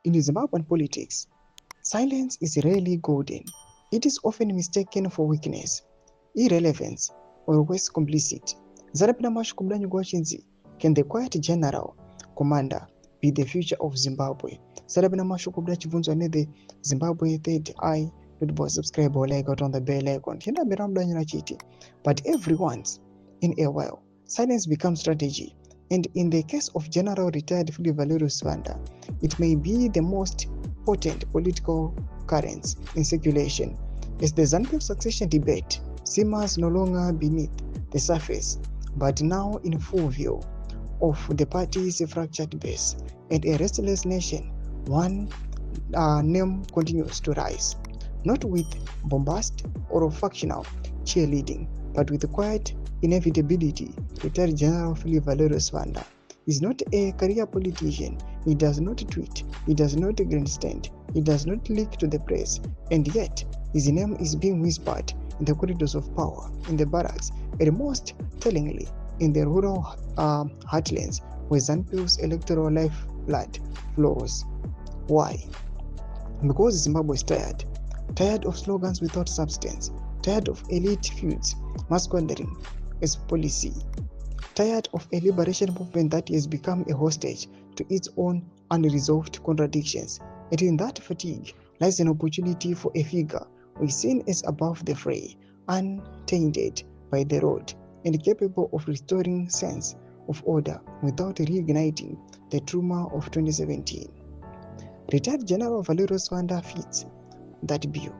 In Zimbabwean politics, silence is rarely golden. It is often mistaken for weakness, irrelevance, or worse, complicit. Can the quiet general commander be the future of Zimbabwe? The Zimbabwe third eye. Subscribe or like on the bell icon. But every once in a while, silence becomes strategy. And in the case of General Retired Fully Valerius Vanda, it may be the most potent political currents in circulation, as the ZANU-PF succession debate simmers no longer beneath the surface, but now in full view of the party's fractured base and a restless nation. One name continues to rise, not with bombast or factional cheerleading, but with quiet inevitability. Retired General Philip Valerius Vanda is not a career politician. He does not tweet, he does not grandstand, he does not leak to the press, and yet his name is being whispered in the corridors of power, in the barracks, and most tellingly in the rural heartlands where ZANU-PF's electoral lifeblood flows. Why? Because Zimbabwe is tired of slogans without substance, tired of elite feuds masquerading as policy, tired of a liberation movement that has become a hostage to its own unresolved contradictions. And in that fatigue lies an opportunity for a figure we seen as above the fray, untainted by the road, and capable of restoring sense of order without reigniting the trauma of 2017. Retired General Valerius Vanda fits that bill.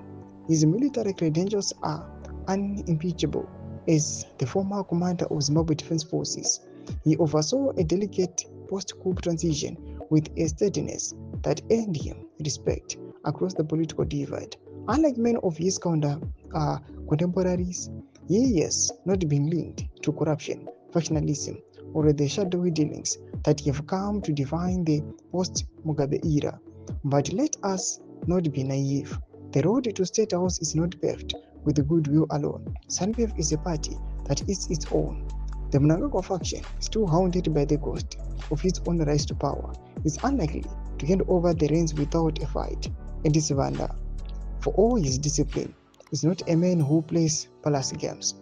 His military credentials are unimpeachable. As the former commander of Zimbabwe Defense Forces, he oversaw a delicate post-coup transition with a steadiness that earned him respect across the political divide. Unlike many of his contemporaries, he has not been linked to corruption, factionalism, or the shadowy dealings that have come to define the post-Mugabe era. But let us not be naive. The road to State House is not paved with goodwill alone. ZANU-PF is a party that is its own. The Mnangagwa faction, still hounded by the ghost of its own rise to power, is unlikely to hand over the reins without a fight. And this Vanda, for all his discipline, is not a man who plays palace games.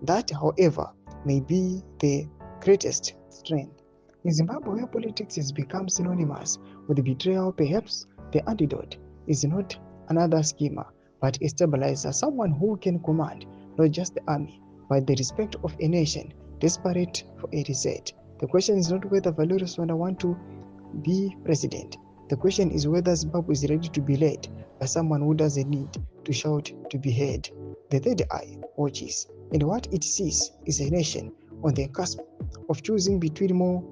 That, however, may be the greatest strength. In Zimbabwe, where politics has become synonymous with betrayal, perhaps the antidote is not another schemer, but a stabilizer, someone who can command not just the army, but the respect of a nation desperate for a reset. The question is not whether Valerius Vanda wants to be president. The question is whether Zimbabwe is ready to be led by someone who doesn't need to shout to be heard. The third eye watches, and what it sees is a nation on the cusp of choosing between more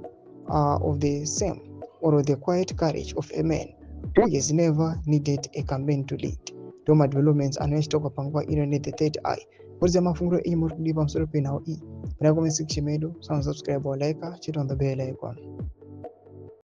of the same or the quiet courage of a man who has never needed a campaign to lead. Doma developments anoyachitwa pangwa ino ne the third eye. Kuti mafunguro iyi muri kudipa musoro penhau iyi. Muna comment section medu, subscribe or like, chit on the bell icon.